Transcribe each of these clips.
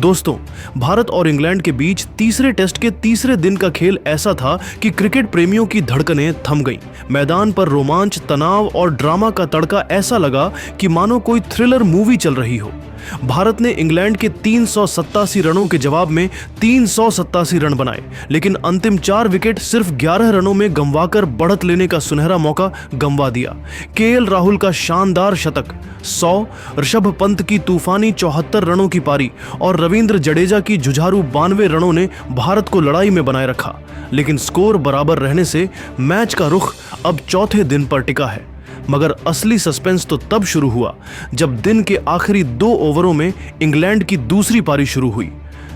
दोस्तों, भारत और इंग्लैंड के बीच तीसरे टेस्ट के तीसरे दिन का खेल ऐसा था कि क्रिकेट प्रेमियों की धड़कनें थम गईं। मैदान पर रोमांच, तनाव और ड्रामा का तड़का ऐसा लगा कि मानो कोई थ्रिलर मूवी चल रही हो। भारत ने इंग्लैंड के 387 रनों के जवाब में 387 रन बनाए, लेकिन अंतिम 4 विकेट सिर्फ 11 रनों में गंवाकर बढ़त लेने का सुनहरा मौका गंवा दिया। केएल राहुल का शानदार शतक 100, ऋषभ पंत की तूफानी 74 रनों की पारी और रविंद्र जडेजा की जुझारू 92 रनों ने भारत को लड़ाई में बनाए रखा। लेकिन स्कोर बराबर रहने से मैच का रुख अब चौथे दिन पर टिका है। मगर असली सस्पेंस तो तब शुरू हुआ जब दिन के आखिरी 2 ओवरों में इंग्लैंड की दूसरी पारी शुरू हुई।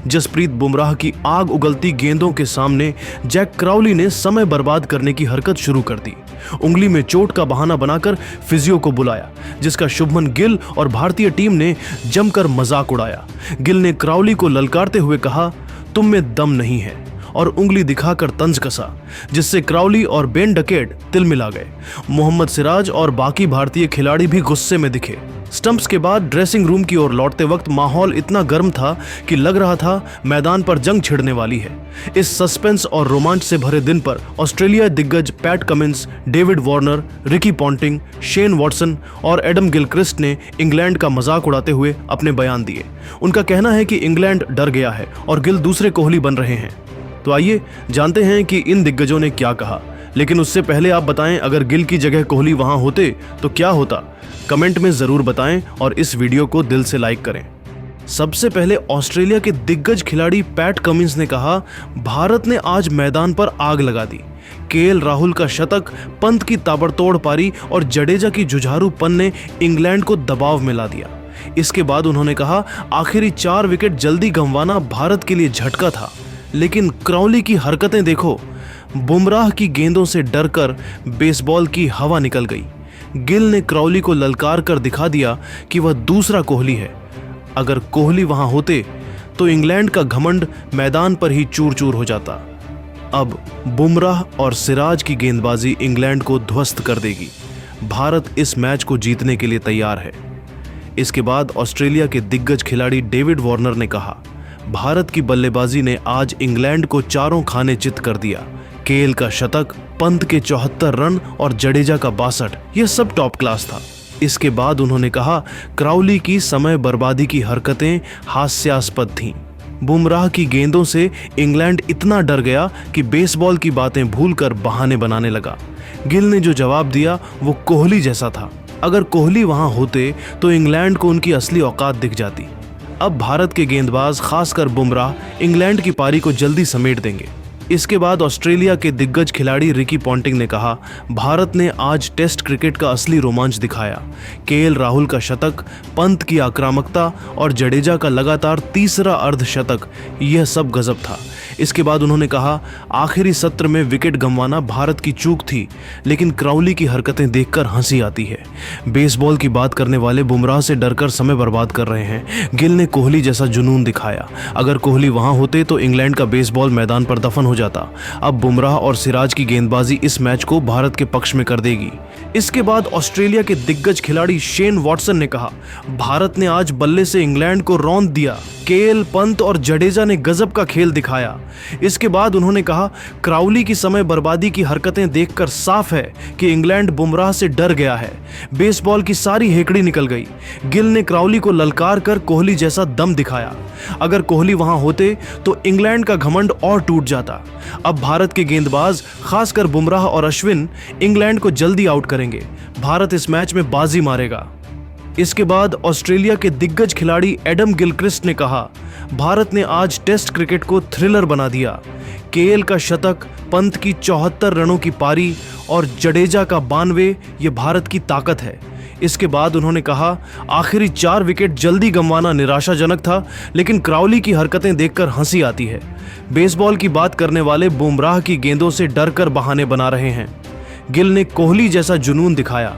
जसप्रीत बुमराह की आग उगलती गेंदों के सामने जैक क्राउली ने समय बर्बाद करने की हरकत शुरू कर दी। उंगली में चोट का बहाना बनाकर फिजियो को बुलाया, जिसका शुभमन गिल और भारतीय टीम ने जमकर मजाक उड़ाया। गिल ने क्राउली को ललकारते हुए कहा, तुम में दम नहीं है, और उंगली दिखाकर तंज कसा, जिससे क्राउली और बेन डकेट तिलमिला गए। मोहम्मद सिराज और बाकी भारतीय खिलाड़ी भी गुस्से में दिखे। स्टंप्स के बाद ड्रेसिंग रूम की ओर लौटते वक्त माहौल इतना गर्म था कि लग रहा था मैदान पर जंग छिड़ने वाली है। इस सस्पेंस और रोमांच से भरे दिन पर ऑस्ट्रेलिया दिग्गज PAT Cummins, David Warner, Ricky Ponting, Shane Watson और एडम गिलक्रिस्ट ने इंग्लैंड का मजाक उड़ाते हुए अपने बयान दिए। उनका कहना है कि इंग्लैंड डर गया है और गिल दूसरे कोहली बन रहे हैं। तो आइए जानते हैं कि इन दिग्गजों ने क्या कहा। लेकिन उससे पहले आप बताएं, अगर गिल की जगह कोहली वहां होते तो क्या होता? कमेंट में जरूर बताएं और इस वीडियो को दिल से लाइक करें। सबसे पहले ऑस्ट्रेलिया के दिग्गज खिलाड़ी पैट कमिंस ने कहा, भारत ने आज मैदान पर आग लगा दी। केएल राहुल का शतक, पंत की ताबड़तोड़ पारी और जडेजा की जुझारूपन ने इंग्लैंड को दबाव में ला दिया। इसके बाद उन्होंने कहा, आखिरी 4 विकेट जल्दी गंवाना भारत के लिए झटका था, लेकिन क्राउली की हरकतें देखो। बुमराह की गेंदों से डरकर बेसबॉल की हवा निकल गई। गिल ने क्राउली को ललकार कर दिखा दिया कि वह दूसरा कोहली है। अगर कोहली वहां होते तो इंग्लैंड का घमंड मैदान पर ही चूर चूर हो जाता। अब बुमराह और सिराज की गेंदबाजी इंग्लैंड को ध्वस्त कर देगी। भारत इस मैच को जीतने के लिए तैयार है। इसके बाद ऑस्ट्रेलिया के दिग्गज खिलाड़ी डेविड वार्नर ने कहा, भारत की बल्लेबाजी ने आज इंग्लैंड को चारों खाने चित कर दिया। केएल का शतक, पंत के 74 रन और जडेजा का 62, यह सब टॉप क्लास था। इसके बाद उन्होंने कहा, क्राउली की समय बर्बादी की हरकतें हास्यास्पद थीं। बुमराह की गेंदों से इंग्लैंड इतना डर गया कि बेसबॉल की बातें भूलकर बहाने बनाने लगा। गिल ने जो जवाब दिया वो कोहली जैसा था। अगर कोहली वहां होते तो इंग्लैंड को उनकी असली औकात दिख जाती। अब भारत के गेंदबाज, खासकर बुमराह, इंग्लैंड की पारी को जल्दी समेट देंगे। इसके बाद ऑस्ट्रेलिया के दिग्गज खिलाड़ी रिकी पॉन्टिंग ने कहा, भारत ने आज टेस्ट क्रिकेट का असली रोमांच दिखाया। केएल राहुल का शतक, पंत की आक्रामकता और जडेजा का लगातार तीसरा अर्धशतक, यह सब गजब था। इसके बाद उन्होंने कहा, आखिरी सत्र में विकेट गंवाना भारत की चूक थी, लेकिन क्राउली की हरकतें देखकर हंसी आती है। बेसबॉल की बात करने वाले बुमराह से डरकर समय बर्बाद कर रहे हैं। गिल ने कोहली जैसा जुनून दिखाया। अगर कोहली वहां होते तो इंग्लैंड का बेसबॉल मैदान पर दफन हो जाता। अब बुमराह और सिराज की गेंदबाजी इस मैच को भारत के पक्ष में कर देगी। इसके बाद ऑस्ट्रेलिया के दिग्गज खिलाड़ी शेन वॉटसन ने कहा, भारत ने आज बल्ले से इंग्लैंड को रौंद दिया। केएल, पंत और जडेजा ने गजब का खेल दिखाया। इसके बाद उन्होंने कहा, क्राउली की समय बर्बादी की हरकतें देखकर साफ है कि इंग्लैंड बुमराह से डर गया है। बेसबॉल की सारी हेकड़ी निकल गई। गिल ने क्राउली को ललकार कर कोहली जैसा दम दिखाया। अगर कोहली वहां होते तो इंग्लैंड का घमंड और टूट जाता। अब भारत के गेंदबाज, खासकर बुमराह और अश्विन, इंग्लैंड को जल्दी आउट करेंगे। भारत इस मैच में बाजी मारेगा। इसके बाद ऑस्ट्रेलिया के दिग्गज खिलाड़ी एडम गिलक्रिस्ट ने कहा, भारत ने आज टेस्ट क्रिकेट को थ्रिलर बना दिया। केएल का शतक, पंत की 74 रनों की पारी और जडेजा का 92, ये भारत की ताकत है। इसके बाद उन्होंने कहा, आखिरी 4 विकेट जल्दी गंवाना निराशाजनक था, लेकिन क्राउली की हरकतें देखकर हंसी आती है। बेसबॉल की बात करने वाले बुमराह की गेंदों से डरकर बहाने बना रहे हैं। गिल ने कोहली जैसा जुनून दिखाया।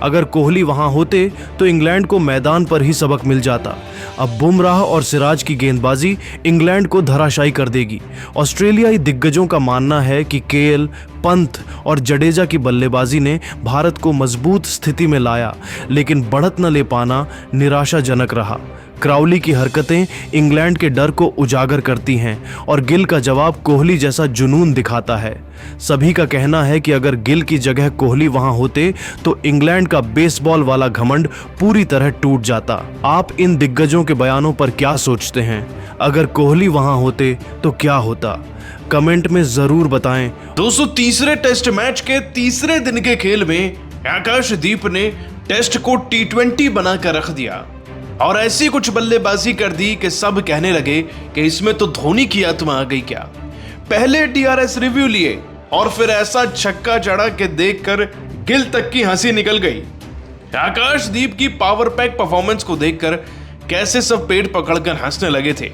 अगर कोहली वहां होते तो इंग्लैंड को मैदान पर ही सबक मिल जाता। अब बुमराह और सिराज की गेंदबाजी इंग्लैंड को धराशायी कर देगी। ऑस्ट्रेलियाई दिग्गजों का मानना है कि केएल, पंत और जडेजा की बल्लेबाजी ने भारत को मजबूत स्थिति में लाया, लेकिन बढ़त न ले पाना निराशाजनक रहा। क्राउली की हरकतें इंग्लैंड के डर को उजागर करती हैं और गिल का जवाब कोहली जैसा जुनून दिखाता है। सभी का कहना है कि अगर गिल की जगह कोहली वहां होते तो इंग्लैंड का बेसबॉल वाला घमंड पूरी तरह टूट जाता। आप इन दिग्गजों के बयानों पर क्या सोचते हैं? अगर कोहली वहां होते तो क्या होता? कमेंट में जरूर बताएं। दोस्तों, तीसरे टेस्ट मैच के तीसरे दिन के खेल में आकाशदीप ने टेस्ट को T20 बनाकर रख दिया और ऐसी कुछ बल्लेबाजी कर दी कि सब कहने लगे कि इसमें तो धोनी की आत्मा आ गई क्या। पहले DRS रिव्यू लिए और फिर ऐसा छक्का चढ़ा कि देखकर गिल तक की हंसी निकल गई। आकाशदीप की पावर पैक परफॉर्मेंस को देखकर कैसे सब पेट पकड़कर हंसने लगे थे।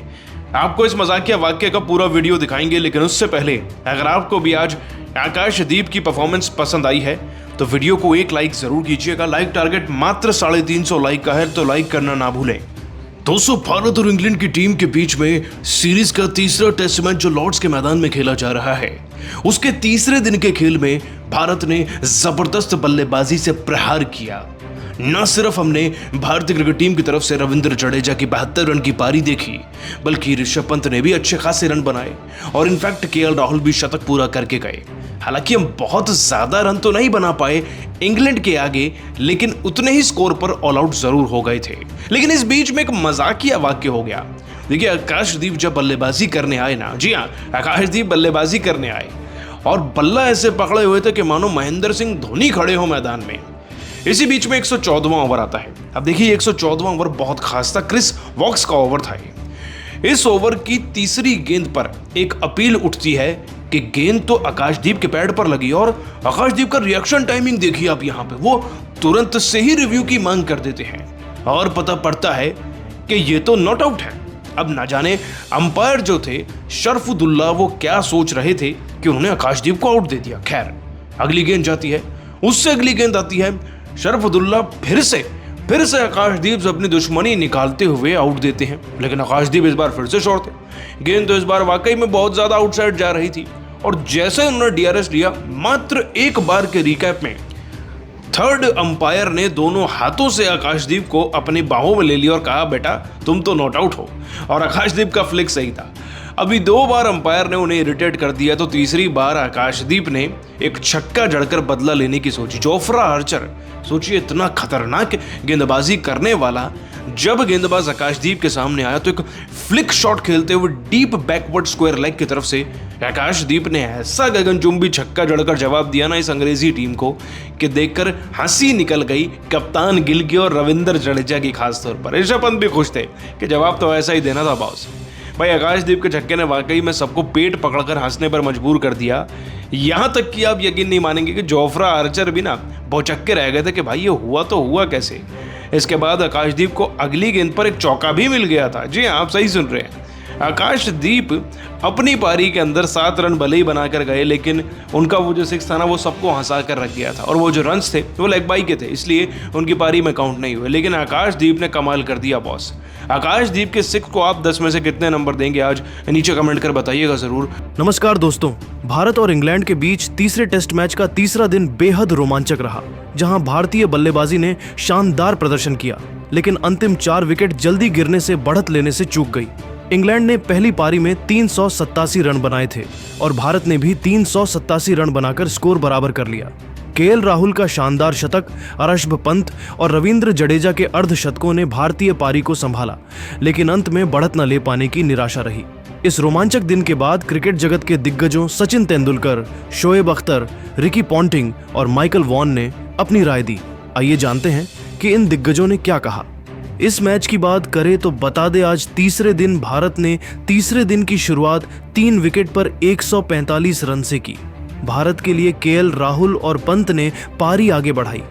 आपको इस मजाकिया वाक्य का पूरा वीडियो दिखाएंगे, लेकिन उससे पहले अगर आपको भी आज आकाशदीप की परफॉर्मेंस पसंद आई है तो वीडियो को एक लाइक जरूर कीजिएगा। लाइक टारगेट मात्र 350 लाइक का है, तो लाइक करना ना भूलें। दोस्तों, भारत और इंग्लैंड की टीम के बीच में सीरीज का तीसरा टेस्ट मैच जो लॉर्ड्स के मैदान में खेला जा रहा है, उसके तीसरे दिन के खेल में भारत ने जबरदस्त बल्लेबाजी से प्रहार किया। न सिर्फ हमने भारतीय क्रिकेट टीम की तरफ से रविंद्र जडेजा की 72 रन की पारी देखी, बल्कि ऋषभ पंत ने भी अच्छे खासे रन बनाए और इनफैक्ट KL राहुल भी शतक पूरा करके गए। हालांकि हम बहुत ज्यादा रन तो नहीं बना पाए इंग्लैंड के आगे, लेकिन उतने ही स्कोर पर ऑल आउट जरूर हो गए थे। लेकिन इस बीच में एक मजाकिया वाक्य हो गया। देखिए, आकाशदीप जब बल्लेबाजी करने आए ना, जी हाँ, आकाशदीप बल्लेबाजी करने आए और बल्ला ऐसे पकड़े हुए थे कि मानो महेंद्र सिंह धोनी खड़े हो मैदान में। इसी बीच में 114वां ओवर आता है। अब देखिए, 114वां ओवर बहुत खास था, क्रिस वॉक्स का ओवर था। इस ओवर की तीसरी गेंद पर एक अपील उठती है कि गेंद तो आकाशदीप के पैड पर लगी और आकाशदीप का रिएक्शन टाइमिंग देखिए आप यहाँ पे, वो तुरंत से ही रिव्यू की मांग कर देते हैं और पता पड़ता है कि ये तो नॉट आउट है। अब ना जाने अंपायर जो थे शरफुद्दुल्ला वो क्या सोच रहे थे कि उन्होंने आकाशदीप को आउट दे दिया। खैर, अगली गेंद जाती है, उससे अगली गेंद आती है, शरफुद्दुल्ला फिर से आकाशदीप से अपनी दुश्मनी निकालते हुए आउट देते हैं। लेकिन आकाशदीप इस बार फिर से शॉर्ट थे। गेंद तो इस बार वाकई में बहुत ज्यादा आउटसाइड जा रही थी और जैसे उन्होंने DRS लिया, मात्र एक बार के रिकैप में थर्ड अंपायर ने दोनों हाथों से आकाशदीप को अपनी बाहों में ले लिया और कहा, बेटा तुम तो नॉट आउट हो। और आकाशदीप का फ्लिक सही था। अभी 2 बार अंपायर ने उन्हें इरिटेट कर दिया, तो तीसरी बार आकाशदीप ने एक छक्का जड़कर बदला लेने की सोची। जोफ्रा आर्चर, सोचिए, इतना खतरनाक गेंदबाजी करने वाला जब गेंदबाज आकाशदीप के सामने आया तो एक फ्लिक शॉट खेलते हुए डीप बैकवर्ड स्क्वायर लेग की तरफ से आकाशदीप ने ऐसा गगनचुंबी छक्का जड़कर जवाब दिया ना इस अंग्रेजी टीम को कि देखकर हंसी निकल गई कप्तान गिल की और रविंद्र जडेजा की खास तौर पर। ऋषभ पंत भी खुश थे कि जवाब तो ऐसा ही देना था बॉस। भाई, आकाशदीप के छक्के ने वाकई में सबको पेट पकड़कर हंसने पर मजबूर कर दिया। यहां तक कि आप यकीन नहीं मानेंगे कि जोफ्रा आर्चर भी ना भौचक्के रह गए थे कि भाई ये हुआ तो हुआ कैसे। इसके बाद आकाशदीप को अगली गेंद पर एक चौका भी मिल गया था। जी हाँ, आप सही सुन रहे हैं। आकाशदीप अपनी पारी के अंदर 7 रन भले ही बनाकर गए, लेकिन उनका वो जो 6 था ना, वो सबको हंसा कर रख गया था और वो जो रन्स थे वो लेग बाई के थे, इसलिए उनकी पारी में काउंट नहीं हुए। लेकिन आकाशदीप ने कमाल कर दिया बॉस। आकाशदीप के 6 को आप 10 में से कितने नंबर देंगे आज नीचे कमेंट कर बताइएगा जरूर। नमस्कार दोस्तों, भारत और इंग्लैंड के बीच तीसरे टेस्ट मैच का तीसरा दिन बेहद रोमांचक रहा, जहां भारतीय बल्लेबाजी ने शानदार प्रदर्शन किया, लेकिन अंतिम 4 विकेट जल्दी गिरने से बढ़त लेने से चूक गई। इंग्लैंड ने पहली पारी में 387 रन बनाए थे और भारत ने भी 387 रन बनाकर स्कोर बराबर कर लिया। KL राहुल का शानदार शतक, ऋषभ पंत और रविंद्र जडेजा के अर्धशतकों ने भारतीय पारी को संभाला, लेकिन अंत में बढ़त न ले पाने की निराशा रही। इस रोमांचक दिन के बाद क्रिकेट जगत के दिग्गजों सचिन तेंदुलकर, शोएब अख्तर, रिकी पॉन्टिंग और माइकल वॉन ने अपनी राय दी। आइए जानते हैं कि इन दिग्गजों ने क्या कहा। इस मैच की बात करें तो बता दें, आज तीसरे दिन भारत ने तीसरे दिन की शुरुआत 3 विकेट पर 145 रन से की। भारत के लिए KL राहुल और पंत ने पारी आगे बढ़ाई।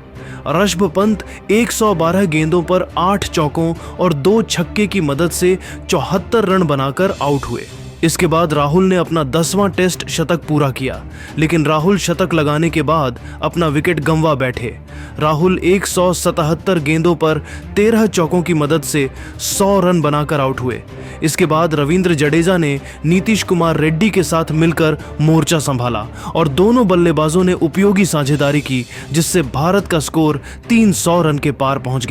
ऋषभ पंत 112 गेंदों पर 8 चौकों और 2 छक्के की मदद से 74 रन बनाकर आउट हुए। इसके बाद राहुल ने अपना 10वां टेस्ट शतक पूरा किया, लेकिन राहुल शतक लगाने के बाद अपना विकेट गंवा बैठे। राहुल 177 गेंदों पर 13 चौकों की मदद से 100 रन बनाकर आउट हुए। इसके बाद रविंद्र जडेजा ने नीतीश कुमार रेड्डी के साथ मिलकर मोर्चा संभाला और दोनों बल्लेबाजों ने उपयोगी साझेदारी की, जिससे भारत का स्कोर 300 रन के पार पहुंच गया।